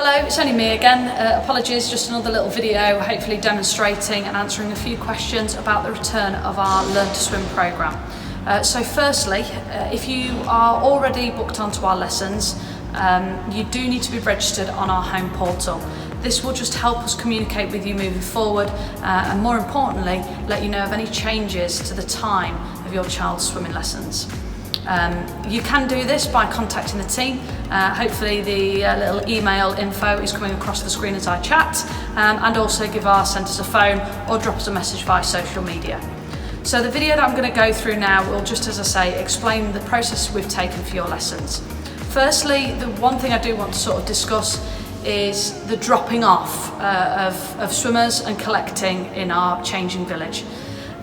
Hello, it's only me again. Apologies, just another little video, hopefully demonstrating and answering a few questions about the return of our Learn to Swim programme. So firstly, if you are already booked onto our lessons, you do need to be registered on our home portal. This will just help us communicate with you moving forward and more importantly, let you know of any changes to the time of your child's swimming lessons. You can do this by contacting the team. Hopefully the little email info is coming across the screen as I chat, and also give our centres a phone or drop us a message via social media. So the video that I'm going to go through now will just, as I say, explain the process we've taken for your lessons. Firstly, the one thing I do want to sort of discuss is the dropping off of swimmers and collecting in our changing village.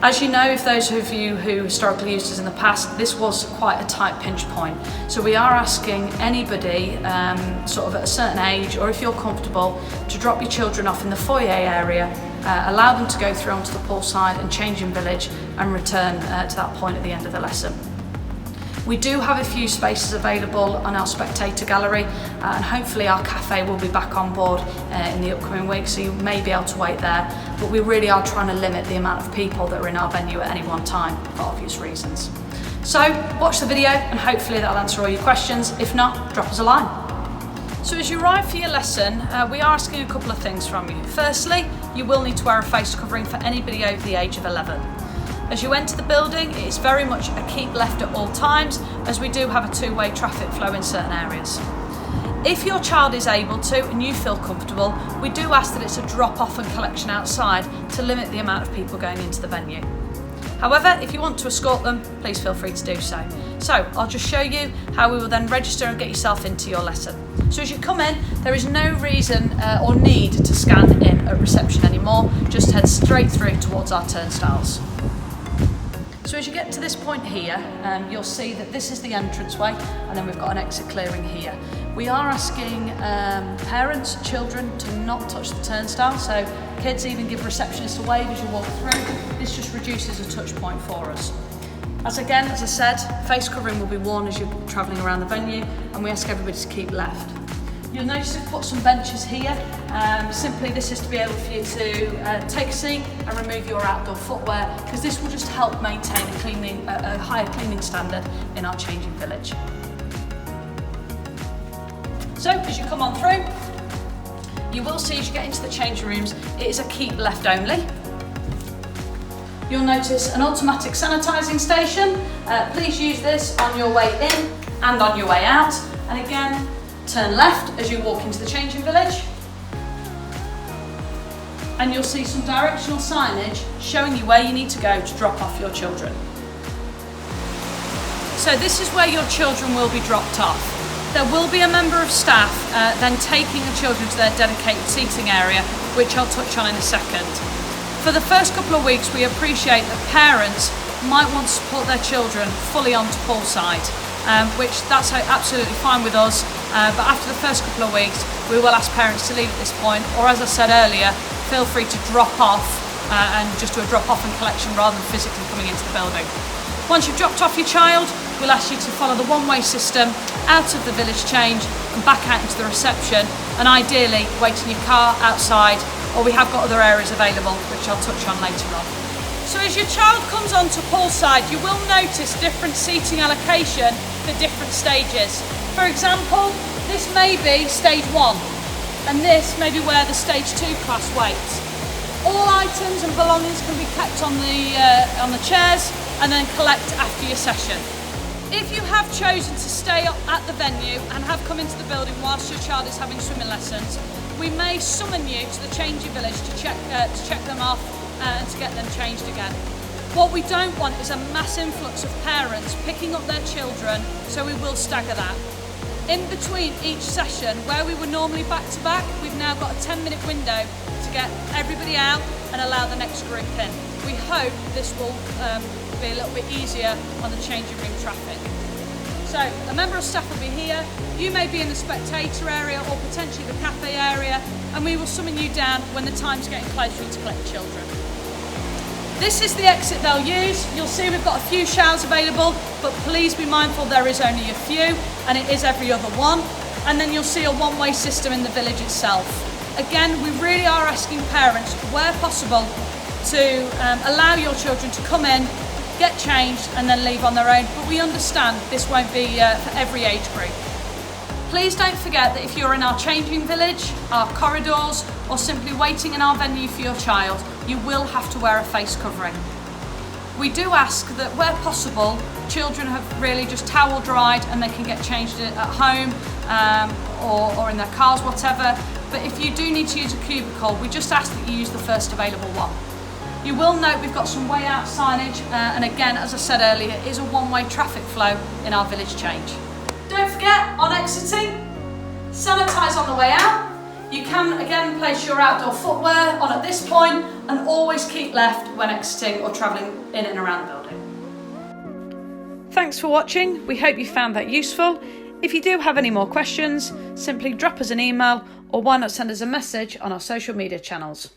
As you know, if those of you who historically used us in the past, this was quite a tight pinch point. So we are asking anybody sort of at a certain age, or if you're comfortable, to drop your children off in the foyer area, allow them to go through onto the poolside and change in village and return to that point at the end of the lesson. We do have a few spaces available on our spectator gallery, and hopefully our cafe will be back on board in the upcoming weeks, so you may be able to wait there, but we really are trying to limit the amount of people that are in our venue at any one time for obvious reasons. So watch the video and hopefully that'll answer all your questions. If not, drop us a line. So as you arrive for your lesson, we are asking a couple of things from you. Firstly, you will need to wear a face covering for anybody over the age of 11. As you enter the building, it is very much a keep left at all times, as we do have a two-way traffic flow in certain areas. If your child is able to and you feel comfortable, we do ask that it's a drop-off and collection outside to limit the amount of people going into the venue. However, if you want to escort them, please feel free to do so. So I'll just show you how we will then register and get yourself into your lesson. So as you come in, there is no reason or need to scan in at reception anymore, just head straight through towards our turnstiles. So as you get to this point here, you'll see that this is the entranceway, and then we've got an exit clearing here. We are asking parents, children to not touch the turnstile, so kids even give receptionists a wave as you walk through. This just reduces a touch point for us. As I said, face covering will be worn as you're travelling around the venue, and we ask everybody to keep left. You'll notice we've put some benches here. Simply this is to be able for you to take a seat and remove your outdoor footwear, because this will just help maintain a higher cleaning standard in our changing village. So as you come on through, you will see as you get into the changing rooms, it is a keep left only. You'll notice an automatic sanitising station. Please use this on your way in and on your way out. And again, turn left as you walk into the changing village, and you'll see some directional signage showing you where you need to go to drop off your children. So this is where your children will be dropped off. There will be a member of staff then taking the children to their dedicated seating area, which I'll touch on in a second. For the first couple of weeks, we appreciate that parents might want to support their children fully onto poolside, which that's absolutely fine with us, but after the first couple of weeks we will ask parents to leave at this point, or as I said earlier, feel free to drop off and just do a drop off and collection rather than physically coming into the building. Once you've dropped off your child, we'll ask you to follow the one-way system out of the village change and back out into the reception, and ideally wait in your car outside, or we have got other areas available which I'll touch on later on. So as your child comes onto poolside, you will notice different seating allocation for different stages. For example, this may be stage 1, and this may be where the stage 2 class waits. All items and belongings can be kept on the chairs and then collect after your session. If you have chosen to stay at the venue and have come into the building whilst your child is having swimming lessons, we may summon you to the changing village to check them off and to get them changed again. What we don't want is a mass influx of parents picking up their children, so we will stagger that. In between each session, where we were normally back to back, we've now got a 10-minute window to get everybody out and allow the next group in. We hope this will be a little bit easier on the changing room traffic. So a member of staff will be here, you may be in the spectator area or potentially the cafe area, and we will summon you down when the time's getting closer to collect children. This is the exit they'll use. You'll see we've got a few showers available, but please be mindful there is only a few, and it is every other one. and then you'll see a one-way system in the village itself. Again, we really are asking parents, where possible, to allow your children to come in, get changed and then leave on their own, but we understand this won't be for every age group. Please don't forget that if you're in our changing village, our corridors, or simply waiting in our venue for your child, you will have to wear a face covering. We do ask that where possible, children have really just towel dried and they can get changed at home or in their cars, whatever. But if you do need to use a cubicle, we just ask that you use the first available one. You will note we've got some way out signage, and again, as I said earlier, it is a one-way traffic flow in our village change. Don't forget, on exiting, sanitise on the way out. You can again place your outdoor footwear on at this point, and always keep left when exiting or travelling in and around the building. Thanks for watching. We hope you found that useful. If you do have any more questions, simply drop us an email or why not send us a message on our social media channels.